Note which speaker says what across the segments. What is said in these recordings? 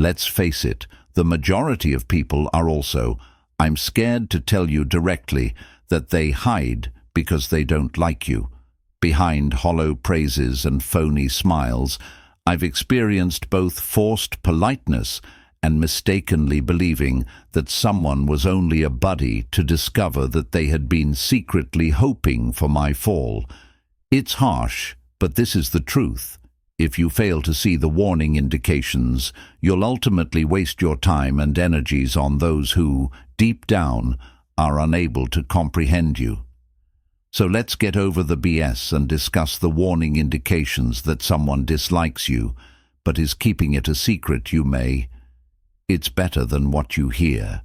Speaker 1: Let's face it, the majority of people are also, I'm scared to tell you directly, that they hide because they don't like you. Behind hollow praises and phony smiles, I've experienced both forced politeness and mistakenly believing that someone was only a buddy to discover that they had been secretly hoping for my fall. It's harsh, but this is the truth. If you fail to see the warning indications, you'll ultimately waste your time and energies on those who, deep down, are unable to comprehend you. So let's get over the BS and discuss the warning indications that someone dislikes you, but is keeping it a secret. It's better than what you hear.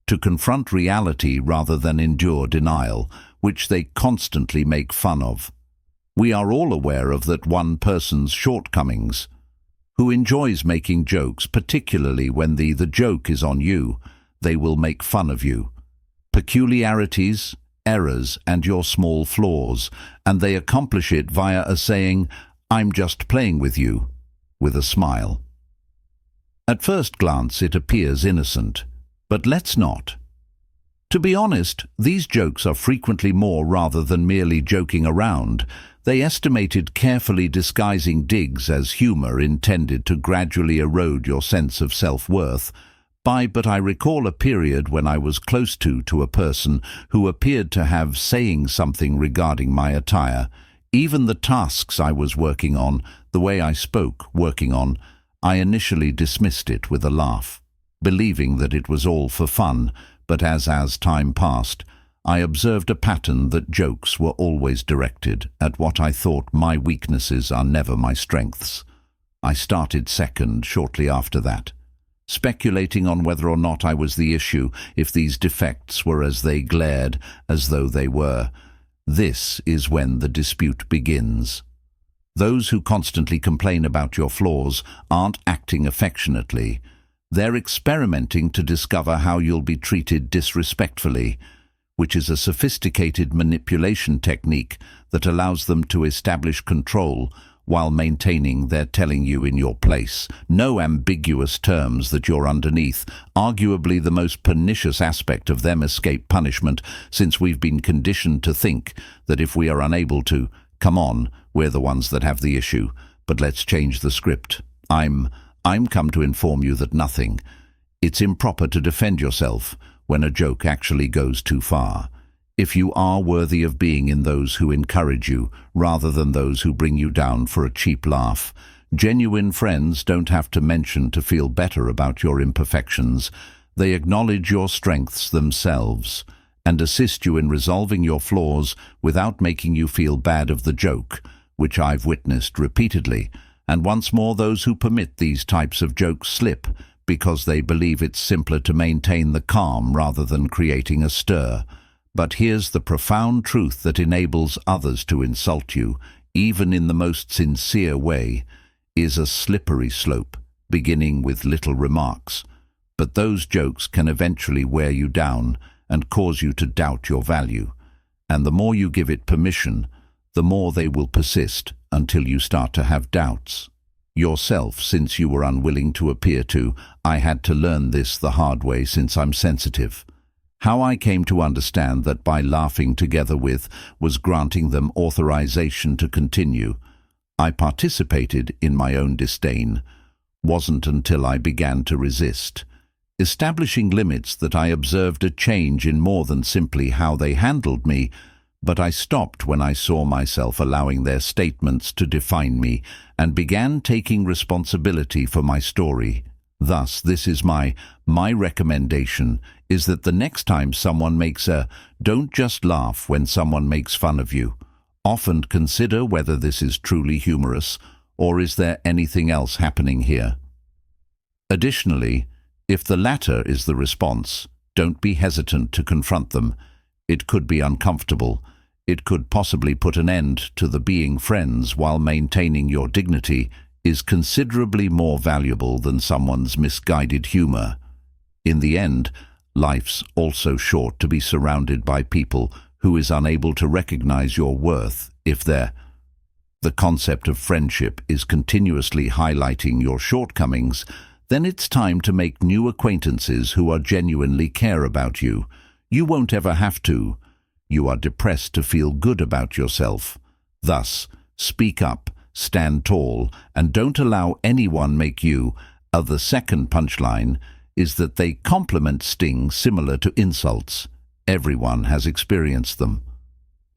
Speaker 1: To confront reality rather than endure denial, which they constantly make fun of. We are all aware of that one person's shortcomings, who enjoys making jokes, particularly when the joke is on you. They will make fun of you. Peculiarities, errors, and your small flaws, and they accomplish it via a saying, "I'm just playing with you," with a smile. At first glance it appears innocent, but let's not. To be honest, these jokes are frequently more rather than merely joking around. They estimated carefully disguising digs as humor intended to gradually erode your sense of self-worth. But I recall a period when I was close to a person who appeared to have saying something regarding my attire. Even the tasks I was working on, the way I spoke, working on, I initially dismissed it with a laugh, believing that it was all for fun, but as time passed, I observed a pattern that jokes were always directed at what I thought my weaknesses are never my strengths. I started second shortly after that, speculating on whether or not I was the issue, if these defects were as they glared, as though they were. This is when the dispute begins. Those who constantly complain about your flaws aren't acting affectionately. They're experimenting to discover how you'll be treated disrespectfully, which is a sophisticated manipulation technique that allows them to establish control while maintaining their telling you in your place. No ambiguous terms that you're underneath. Arguably the most pernicious aspect of them escape punishment, since we've been conditioned to think that if we are unable to, come on, we're the ones that have the issue. But let's change the script. I'm come to inform you that nothing. It's improper to defend yourself when a joke actually goes too far. If you are worthy of being in those who encourage you, rather than those who bring you down for a cheap laugh. Genuine friends don't have to mention to feel better about your imperfections. They acknowledge your strengths themselves and assist you in resolving your flaws without making you feel bad of the joke, which I've witnessed repeatedly. And once more, those who permit these types of jokes slip because they believe it's simpler to maintain the calm rather than creating a stir. But here's the profound truth that enables others to insult you, even in the most sincere way, is a slippery slope, beginning with little remarks. But those jokes can eventually wear you down and cause you to doubt your value. And the more you give it permission, the more they will persist until you start to have doubts. Yourself, since you were unwilling to appear to. I had to learn this the hard way since I'm sensitive. How I came to understand that by laughing together with was granting them authorization to continue. I participated in my own disdain. Wasn't until I began to resist. Establishing limits that I observed a change in more than simply how they handled me, but I stopped when I saw myself allowing their statements to define me and began taking responsibility for my story. Thus, this is my recommendation is that the next time someone makes don't just laugh when someone makes fun of you. Often consider whether this is truly humorous, or is there anything else happening here? Additionally, if the latter is the response, don't be hesitant to confront them. It could be uncomfortable. It could possibly put an end to the being friends while maintaining your dignity is considerably more valuable than someone's misguided humor. In the end, life's also short to be surrounded by people who is unable to recognize your worth if the concept of friendship is continuously highlighting your shortcomings. then it's time to make new acquaintances who are genuinely care about you. You won't ever have to. You are depressed to feel good about yourself. Thus, speak up, stand tall, and don't allow anyone make you. The second punchline is that they compliment sting similar to insults. Everyone has experienced them.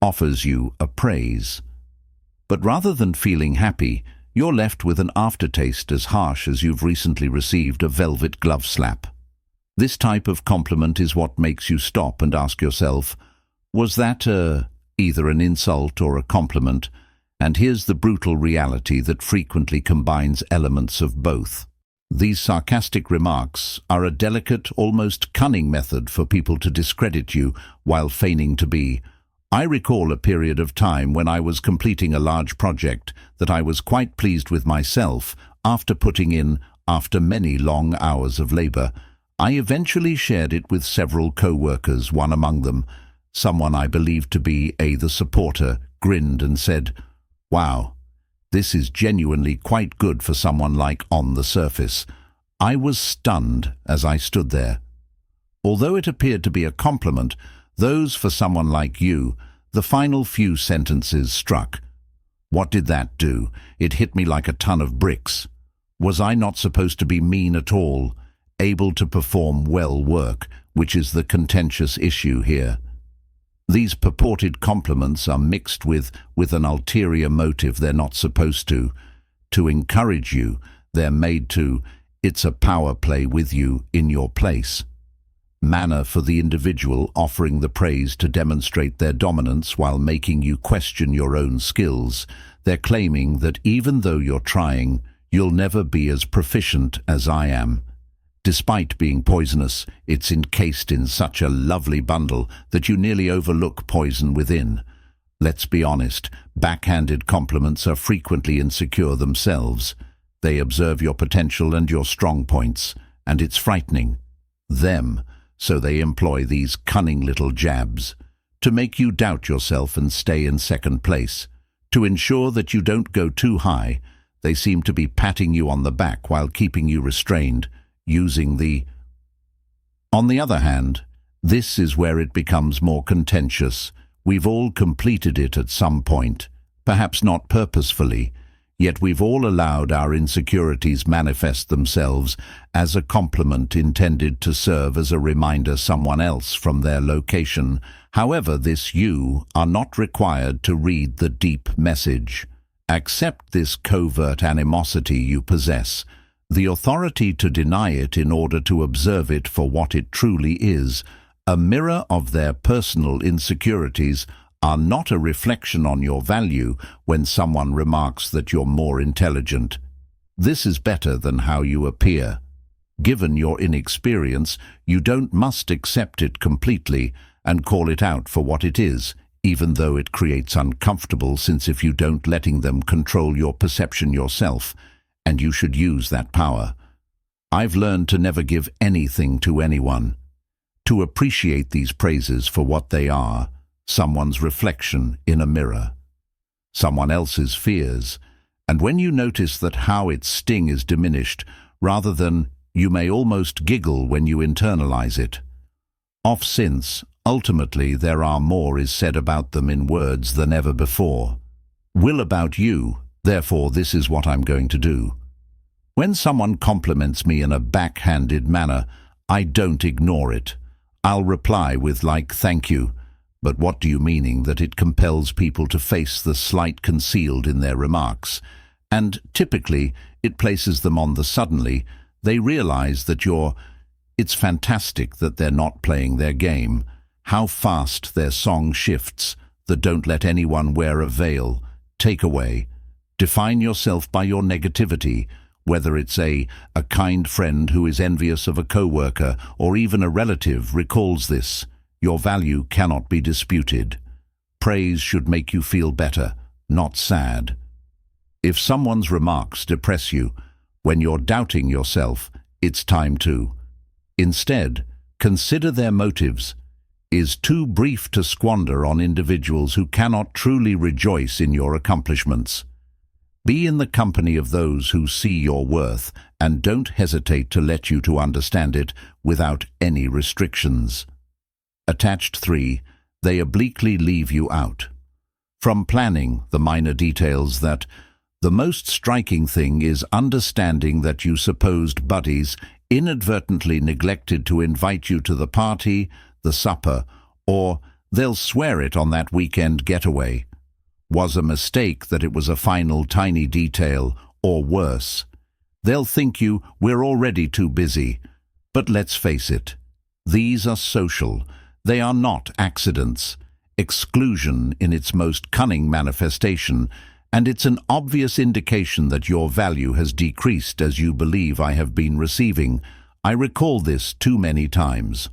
Speaker 1: Offers you a praise. But rather than feeling happy, you're left with an aftertaste as harsh as you've recently received a velvet glove slap. This type of compliment is what makes you stop and ask yourself, was that either an insult or a compliment? And here's the brutal reality that frequently combines elements of both. These sarcastic remarks are a delicate, almost cunning method for people to discredit you while feigning to be. I recall a period of time when I was completing a large project that I was quite pleased with myself after many long hours of labor. I eventually shared it with several co-workers, one among them, someone I believed to be the supporter, grinned and said, "Wow, this is genuinely quite good for someone like on the surface." I was stunned as I stood there. Although it appeared to be a compliment, those for someone like you, the final few sentences struck. What did that do? It hit me like a ton of bricks. Was I not supposed to be mean at all, able to perform well work, which is the contentious issue here? These purported compliments are mixed with an ulterior motive they're not supposed to. To encourage you, they're made to. It's a power play with you in your place. Manner for the individual offering the praise to demonstrate their dominance while making you question your own skills. They're claiming that even though you're trying, you'll never be as proficient as I am. Despite being poisonous, it's encased in such a lovely bundle that you nearly overlook poison within. Let's be honest, backhanded compliments are frequently insecure themselves. They observe your potential and your strong points, and it's frightening. So they employ these cunning little jabs to make you doubt yourself and stay in second place. To ensure that you don't go too high, they seem to be patting you on the back while keeping you restrained, using the... On the other hand, this is where it becomes more contentious. We've all completed it at some point, perhaps not purposefully, yet we've all allowed our insecurities manifest themselves as a compliment intended to serve as a reminder someone else from their location. However, you are not required to read the deep message. Accept this covert animosity you possess, the authority to deny it in order to observe it for what it truly is, a mirror of their personal insecurities, are not a reflection on your value when someone remarks that you're more intelligent. This is better than how you appear. Given your inexperience, you must accept it completely and call it out for what it is, even though it creates uncomfortable, since if you don't letting them control your perception yourself, and you should use that power. I've learned to never give anything to anyone, to appreciate these praises for what they are, someone's reflection in a mirror, someone else's fears, and when you notice that how its sting is diminished, rather than you may almost giggle when you internalize it. Since, ultimately, there are more is said about them in words than ever before. Will about you, therefore this is what I'm going to do. When someone compliments me in a backhanded manner, I don't ignore it. I'll reply with thank you. But what do you meaning that it compels people to face the slight concealed in their remarks, and typically it places them on the suddenly. They realize that it's fantastic that they're not playing their game, how fast their song shifts, the don't let anyone wear a veil, take away. Define yourself by your negativity, whether it's a kind friend who is envious of a co-worker or even a relative recalls this. Your value cannot be disputed. Praise should make you feel better, not sad. If someone's remarks depress you, when you're doubting yourself, it's time to. Instead, consider their motives. Is too brief to squander on individuals who cannot truly rejoice in your accomplishments. Be in the company of those who see your worth and don't hesitate to let you to understand it without any restrictions. Attached 3. They obliquely leave you out. From planning the minor details that the most striking thing is understanding that you supposed buddies inadvertently neglected to invite you to the party, the supper, or they'll swear it on that weekend getaway. Was a mistake that it was a final tiny detail, or worse. They'll think we're already too busy. But let's face it, these are social. They are not accidents. Exclusion in its most cunning manifestation, and it's an obvious indication that your value has decreased as you believe I have been receiving. I recall this too many times.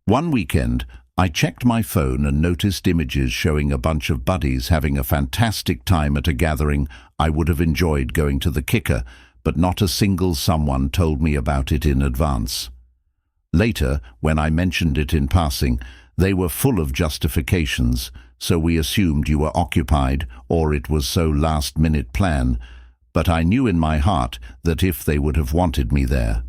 Speaker 1: One weekend, I checked my phone and noticed images showing a bunch of buddies having a fantastic time at a gathering I would have enjoyed going to the kicker, but not a single someone told me about it in advance. Later, when I mentioned it in passing, they were full of justifications, so we assumed you were occupied or it was so last-minute plan, but I knew in my heart that if they would have wanted me there,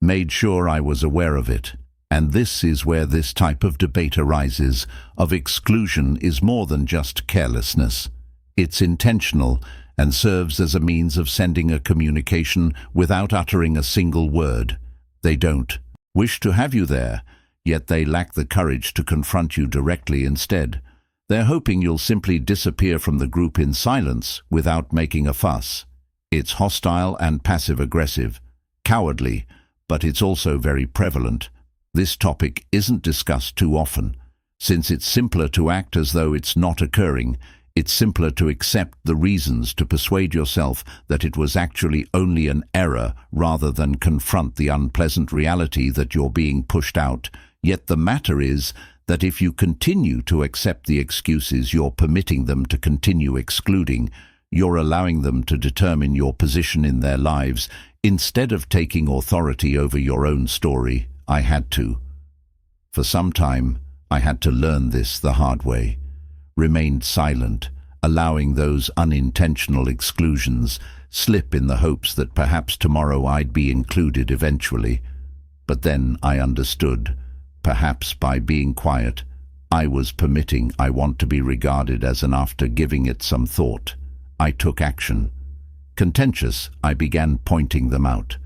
Speaker 1: made sure I was aware of it. And this is where this type of debate arises, of exclusion is more than just carelessness. It's intentional and serves as a means of sending a communication without uttering a single word. They don't wish to have you there, yet they lack the courage to confront you directly instead. They're hoping you'll simply disappear from the group in silence without making a fuss. It's hostile and passive-aggressive, cowardly, but it's also very prevalent. This topic isn't discussed too often. Since it's simpler to act as though it's not occurring, it's simpler to accept the reasons to persuade yourself that it was actually only an error rather than confront the unpleasant reality that you're being pushed out. Yet the matter is that if you continue to accept the excuses, you're permitting them to continue excluding. You're allowing them to determine your position in their lives instead of taking authority over your own story. I had to. For some time, I had to learn this the hard way. Remained silent, allowing those unintentional exclusions slip in the hopes that perhaps tomorrow I'd be included eventually. But then I understood. Perhaps by being quiet, I was permitting I want to be regarded as an after giving it some thought. I took action. Contentious, I began pointing them out.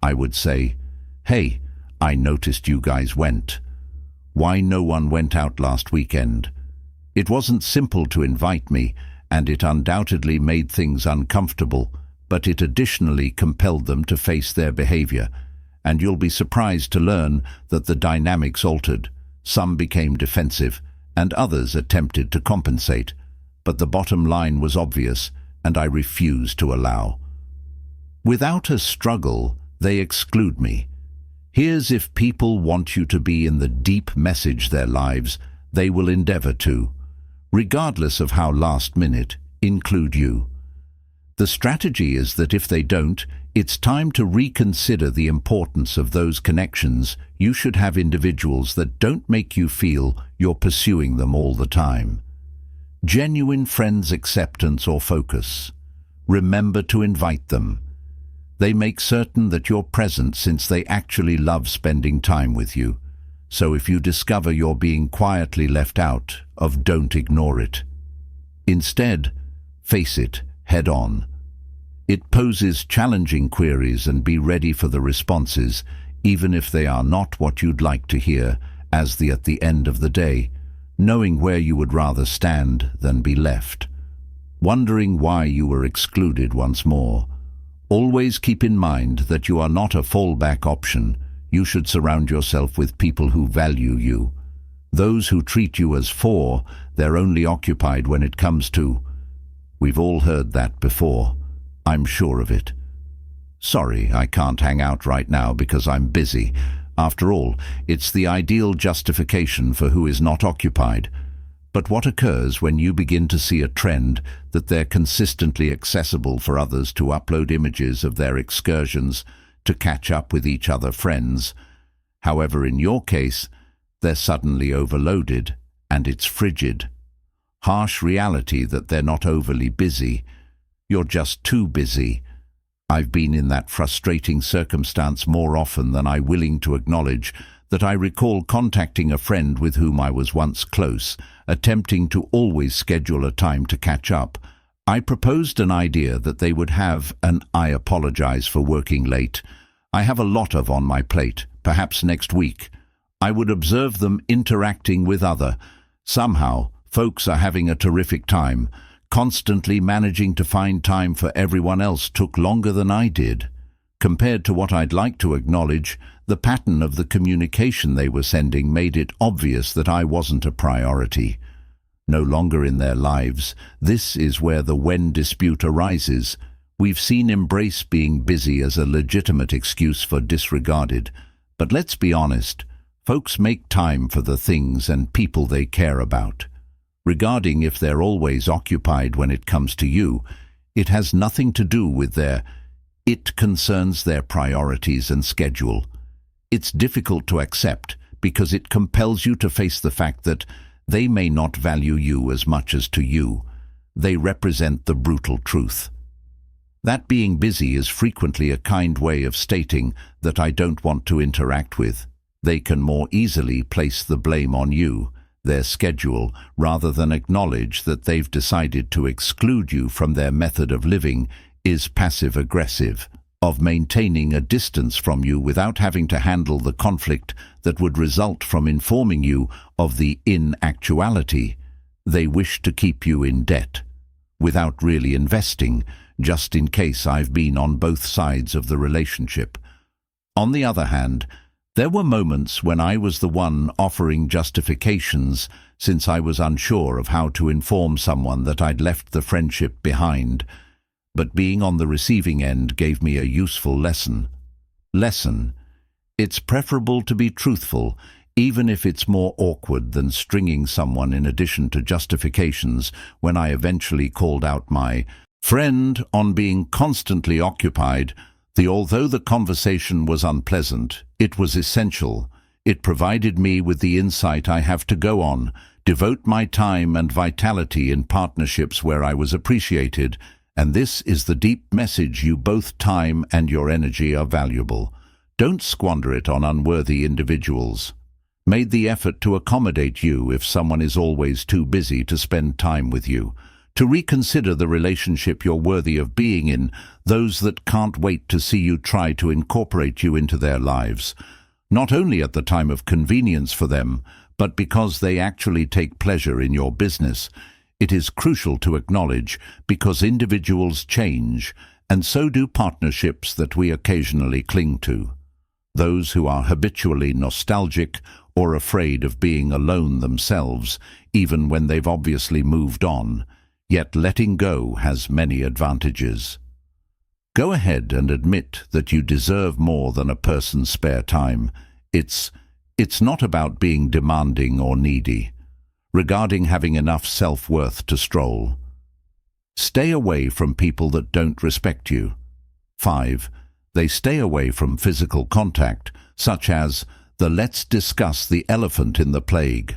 Speaker 1: I would say, "Hey, I noticed you guys went. Why no one went out last weekend?" It wasn't simple to invite me, and it undoubtedly made things uncomfortable, but it additionally compelled them to face their behavior. And you'll be surprised to learn that the dynamics altered. Some became defensive, and others attempted to compensate. But the bottom line was obvious, and I refused to allow. Without a struggle, they exclude me. Here's if people want you to be in the deep message their lives, they will endeavor to, regardless of how last minute, include you. The strategy is that if they don't, it's time to reconsider the importance of those connections. You should have individuals that don't make you feel you're pursuing them all the time. Genuine friends' acceptance or focus. Remember to invite them. They make certain that you're present since they actually love spending time with you. So if you discover you're being quietly left out of, don't ignore it. Instead, face it head on. It poses challenging queries and be ready for the responses, even if they are not what you'd like to hear, at the end of the day, knowing where you would rather stand than be left. Wondering why you were excluded once more. Always keep in mind that you are not a fallback option. You should surround yourself with people who value you. Those who treat you as they're only occupied when it comes to. We've all heard that before. I'm sure of it. Sorry, I can't hang out right now because I'm busy. After all, it's the ideal justification for who is not occupied. But what occurs when you begin to see a trend that they're consistently accessible for others to upload images of their excursions to catch up with each other friends? However, in your case, they're suddenly overloaded, and it's frigid. Harsh reality that they're not overly busy. You're just too busy. I've been in that frustrating circumstance more often than I'm willing to acknowledge that I recall contacting a friend with whom I was once close, attempting to always schedule a time to catch up. I proposed an idea that they would have an "I apologize for working late. I have a lot on my plate, perhaps next week." I would observe them interacting with other. Somehow, folks are having a terrific time. Constantly managing to find time for everyone else took longer than I did. Compared to what I'd like to acknowledge, the pattern of the communication they were sending made it obvious that I wasn't a priority. No longer in their lives, this is where the "when" dispute arises. We've seen embrace being busy as a legitimate excuse for disregarded. But let's be honest, folks make time for the things and people they care about. Regarding if they're always occupied when it comes to you, it has nothing to do with it concerns their priorities and schedule. It's difficult to accept because it compels you to face the fact that they may not value you as much as to you. They represent the brutal truth. That being busy is frequently a kind way of stating that I don't want to interact with. They can more easily place the blame on you, their schedule, rather than acknowledge that they've decided to exclude you from their method of living is passive-aggressive, of maintaining a distance from you without having to handle the conflict that would result from informing you of the inactuality. They wish to keep you in debt, without really investing, just in case I've been on both sides of the relationship. On the other hand, there were moments when I was the one offering justifications since I was unsure of how to inform someone that I'd left the friendship behind. But being on the receiving end gave me a useful lesson. It's preferable to be truthful, even if it's more awkward than stringing someone in addition to justifications. When I eventually called out my friend on being constantly occupied, although the conversation was unpleasant, it was essential. It provided me with the insight I have to go on, devote my time and vitality in partnerships where I was appreciated, and this is the deep message: you both time and your energy are valuable. Don't squander it on unworthy individuals. Made the effort to accommodate you if someone is always too busy to spend time with you. To reconsider the relationship you're worthy of being in, those that can't wait to see you try to incorporate you into their lives, not only at the time of convenience for them, but because they actually take pleasure in your business. It is crucial to acknowledge because individuals change, and so do partnerships that we occasionally cling to. Those who are habitually nostalgic or afraid of being alone themselves, even when they've obviously moved on. Yet letting go has many advantages. Go ahead and admit that you deserve more than a person's spare time. It's not about being demanding or needy. Regarding having enough self-worth to stroll. Stay away from people that don't respect you. 5. They stay away from physical contact, such as the "let's discuss the elephant in the plague."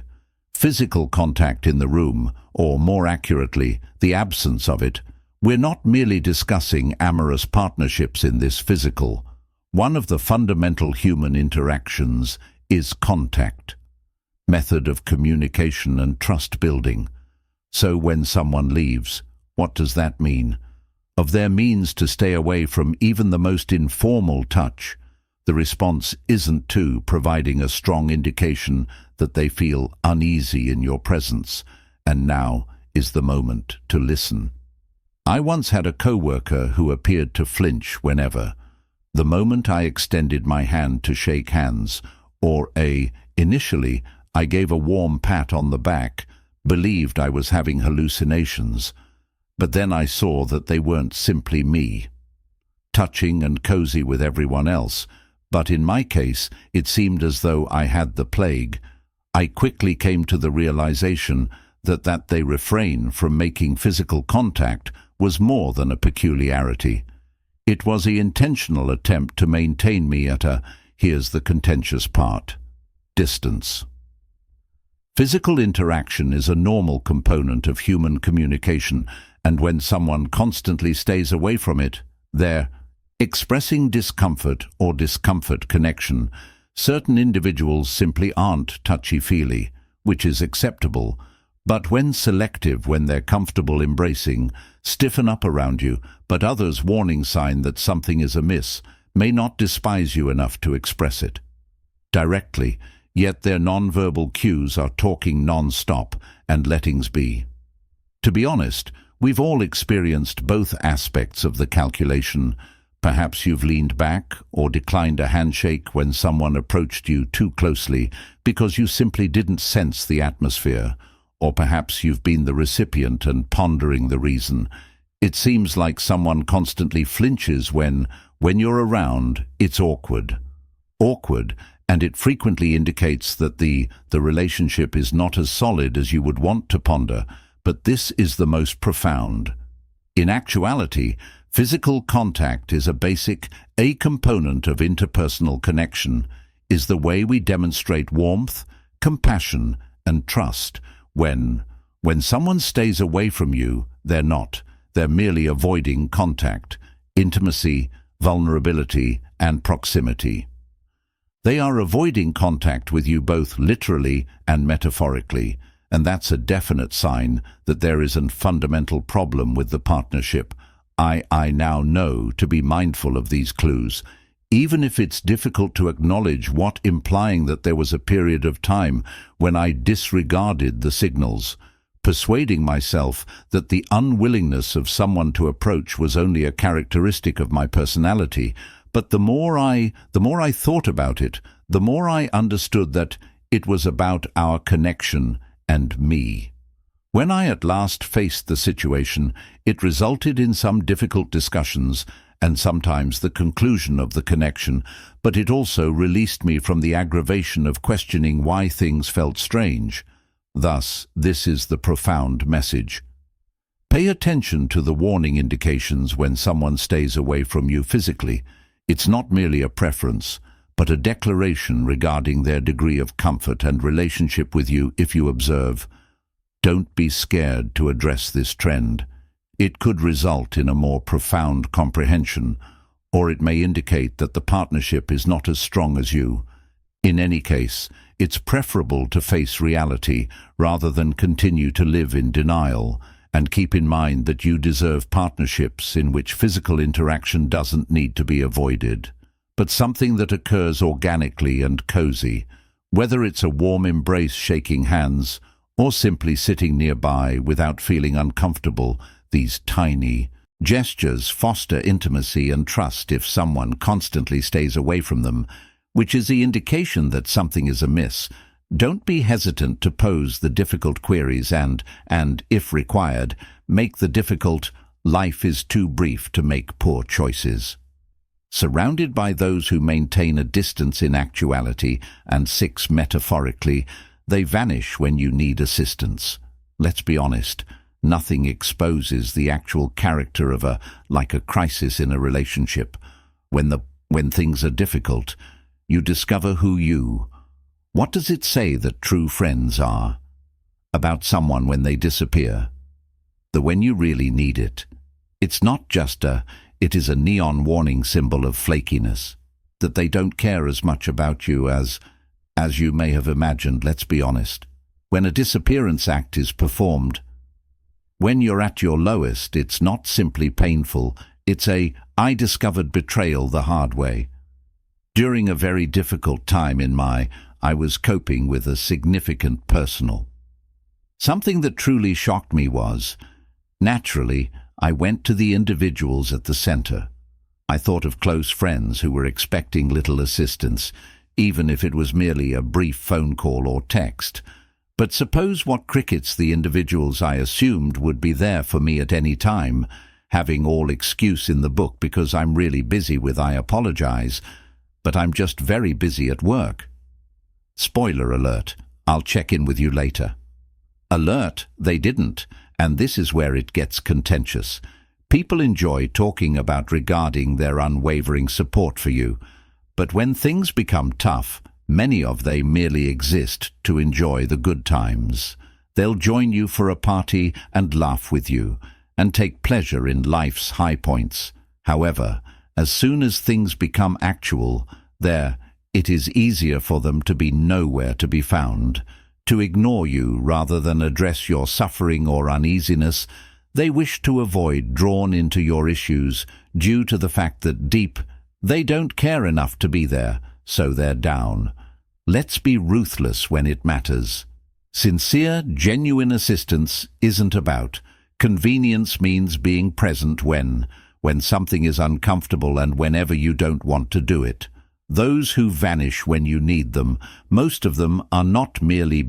Speaker 1: Physical contact in the room, or more accurately, the absence of it. We're not merely discussing amorous partnerships in this physical. One of the fundamental human interactions is contact. Method of communication and trust building. So when someone leaves, what does that mean? Of their means to stay away from even the most informal touch, the response isn't to providing a strong indication that they feel uneasy in your presence, and now is the moment to listen. I once had a coworker who appeared to flinch whenever. The moment I extended my hand to shake hands, initially I gave a warm pat on the back, believed I was having hallucinations. But then I saw that they weren't simply me, touching and cozy with everyone else, but in my case it seemed as though I had the plague. I quickly came to the realization that they refrain from making physical contact was more than a peculiarity. It was an intentional attempt to maintain me at here's the contentious part, distance. Physical interaction is a normal component of human communication, And when someone constantly stays away from it, they're expressing discomfort or discomfort connection. Certain individuals simply aren't touchy-feely, which is acceptable, but when selective, when they're comfortable embracing, stiffen up around you, but others' warning sign that something is amiss, may not despise you enough to express it directly, yet their nonverbal cues are talking non-stop and lettings be. To be honest, we've all experienced both aspects of the calculation. Perhaps you've leaned back or declined a handshake when someone approached you too closely because you simply didn't sense the atmosphere, or perhaps you've been the recipient and pondering the reason. It seems like someone constantly flinches when you're around. It's awkward. Awkward, and it frequently indicates that the relationship is not as solid as you would want to ponder, but this is the most profound. In actuality, physical contact is a component of interpersonal connection, is the way we demonstrate warmth, compassion, and trust. When someone stays away from you, they're merely avoiding contact, intimacy, vulnerability, and proximity. They are avoiding contact with you both literally and metaphorically, and that's a definite sign that there is a fundamental problem with the partnership. I now know to be mindful of these clues, even if it's difficult to acknowledge what, implying that there was a period of time when I disregarded the signals, persuading myself that the unwillingness of someone to approach was only a characteristic of my personality. But the more I thought about it, the more I understood that it was about our connection and me. When I at last faced the situation, it resulted in some difficult discussions and sometimes the conclusion of the connection, but it also released me from the aggravation of questioning why things felt strange. Thus, this is the profound message. Pay attention to the warning indications when someone stays away from you physically. It's not merely a preference, but a declaration regarding their degree of comfort and relationship with you. If you observe, don't be scared to address this trend. It could result in a more profound comprehension, or it may indicate that the partnership is not as strong as you. In any case, it's preferable to face reality rather than continue to live in denial, and keep in mind that you deserve partnerships in which physical interaction doesn't need to be avoided, but something that occurs organically and cozy, whether it's a warm embrace, shaking hands, or simply sitting nearby without feeling uncomfortable. These tiny gestures foster intimacy and trust. If someone constantly stays away from them, which is the indication that something is amiss, don't be hesitant to pose the difficult queries and, if required, make the difficult "life is too brief to make poor choices." Surrounded by those who maintain a distance in actuality and metaphorically, they vanish when you need assistance. Let's be honest, nothing exposes the actual character of a crisis in a relationship. When things are difficult, you discover what does it say that true friends are? About someone when they disappear. When you really need it. It's not just it is a neon warning symbol of flakiness, that they don't care as much about you as you may have imagined. Let's be honest. When a disappearance act is performed, when you're at your lowest, it's not simply painful, it's I discovered betrayal the hard way. During a very difficult time I was coping with a significant personal. Something that truly shocked me was, naturally, I went to the individuals at the center. I thought of close friends who were expecting little assistance, even if it was merely a brief phone call or text. But suppose what crickets the individuals I assumed would be there for me at any time, having all excuse in the book because I'm really busy with "I apologize, but I'm just very busy at work." Spoiler alert, I'll check in with you later. Alert, they didn't, and this is where it gets contentious. People enjoy talking about regarding their unwavering support for you, but when things become tough, many of them merely exist to enjoy the good times. They'll join you for a party and laugh with you, and take pleasure in life's high points. However, as soon as things become actual, it is easier for them to be nowhere to be found, to ignore you rather than address your suffering or uneasiness. They wish to avoid drawn into your issues due to the fact that they don't care enough to be there, so they're down. Let's be ruthless when it matters. Sincere, genuine assistance isn't about convenience. Means being present when something is uncomfortable and whenever you don't want to do it. Those who vanish when you need them, most of them are not merely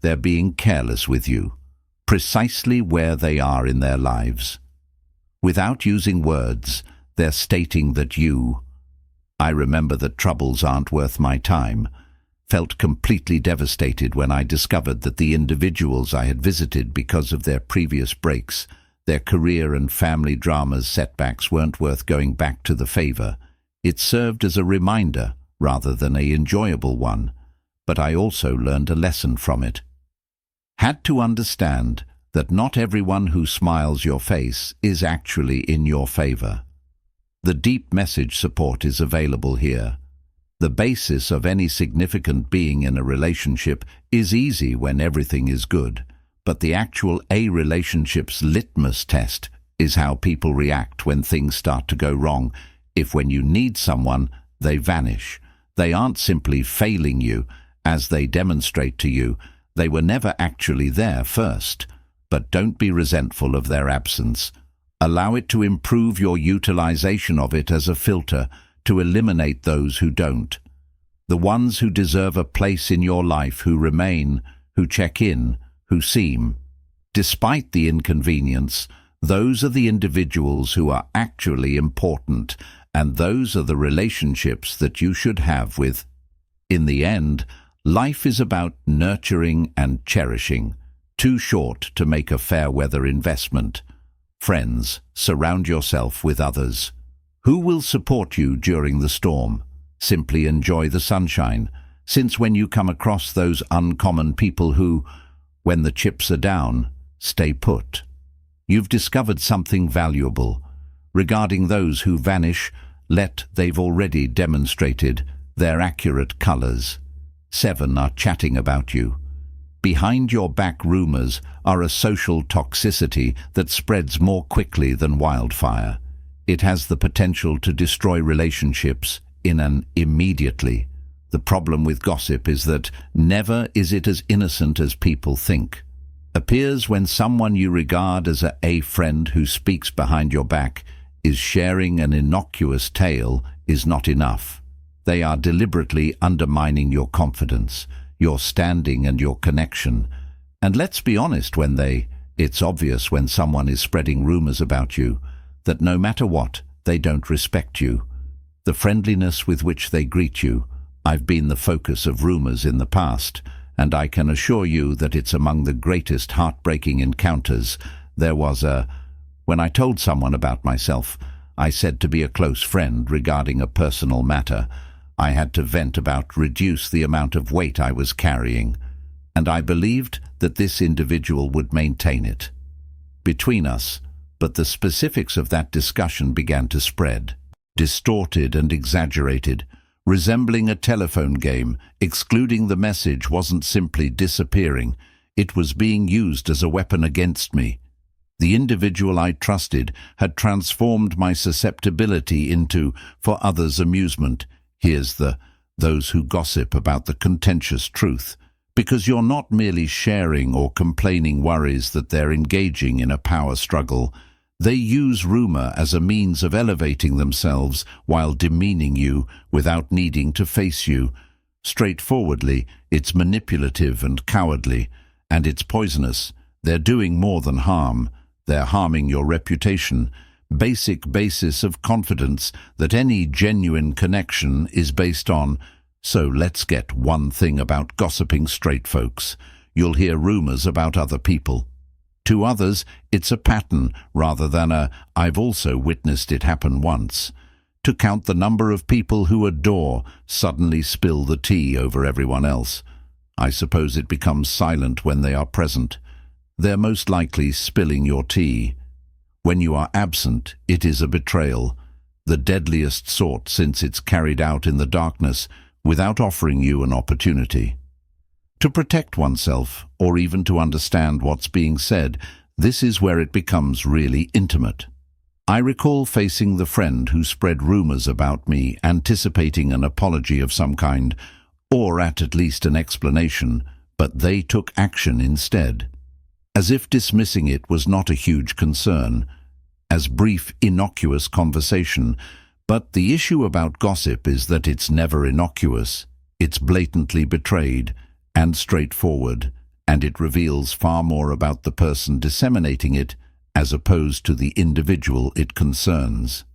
Speaker 1: they're being careless with you, precisely where they are in their lives. Without using words, they're stating that I remember that troubles aren't worth my time. Felt completely devastated when I discovered that the individuals I had visited because of their previous breaks, their career and family dramas setbacks weren't worth going back to the favor. It served as a reminder rather than an enjoyable one, but I also learned a lesson from it. Had to understand that not everyone who smiles your face is actually in your favor. The deep message support is available here. The basis of any significant being in a relationship is easy when everything is good, but the actual relationship's litmus test is how people react when things start to go wrong. If when you need someone, they vanish, they aren't simply failing you, as they demonstrate to you. They were never actually there first. But don't be resentful of their absence. Allow it to improve your utilization of it as a filter to eliminate those who don't. The ones who deserve a place in your life, who remain, who check in, who seem. Despite the inconvenience, those are the individuals who are actually important, and those are the relationships that you should have with. In the end, life is about nurturing and cherishing. Too short to make a fair-weather investment. Friends, surround yourself with others. Who will support you during the storm? Simply enjoy the sunshine, since when you come across those uncommon people who, when the chips are down, stay put, you've discovered something valuable. Regarding those who vanish, they've already demonstrated their accurate colors. 7 are chatting about you. Behind your back rumors are a social toxicity that spreads more quickly than wildfire. It has the potential to destroy relationships immediately. The problem with gossip is that never is it as innocent as people think. Appears when someone you regard as a friend who speaks behind your back is sharing an innocuous tale is not enough. They are deliberately undermining your confidence, your standing and your connection. And let's be honest, it's obvious when someone is spreading rumors about you that no matter what, they don't respect you. The friendliness with which they greet you. I've been the focus of rumors in the past, and I can assure you that it's among the greatest heartbreaking encounters. When I told someone about myself, I said to be a close friend regarding a personal matter. I had to reduce the amount of weight I was carrying, and I believed that this individual would maintain it between us, but the specifics of that discussion began to spread, distorted and exaggerated, resembling a telephone game. Excluding the message wasn't simply disappearing, it was being used as a weapon against me. The individual I trusted had transformed my susceptibility for others' amusement. Here's those who gossip about the contentious truth, because you're not merely sharing or complaining worries that they're engaging in a power struggle. They use rumor as a means of elevating themselves while demeaning you without needing to face you. Straightforwardly, it's manipulative and cowardly, and it's poisonous. They're doing more than harm. They're harming your reputation, basic basis of confidence that any genuine connection is based on. So let's get one thing about gossiping straight, folks. You'll hear rumors about other people. To others, it's a pattern rather than I've also witnessed it happen once. To count the number of people who adore suddenly spill the tea over everyone else. I suppose it becomes silent when they are present. They're most likely spilling your tea. When you are absent, it is a betrayal, the deadliest sort since it's carried out in the darkness without offering you an opportunity. To protect oneself, or even to understand what's being said, this is where it becomes really intimate. I recall facing the friend who spread rumors about me, anticipating an apology of some kind, or at least an explanation, but they took action instead. As if dismissing it was not a huge concern, as brief, innocuous conversation. But the issue about gossip is that it's never innocuous. It's blatantly betrayed and straightforward, and it reveals far more about the person disseminating it as opposed to the individual it concerns.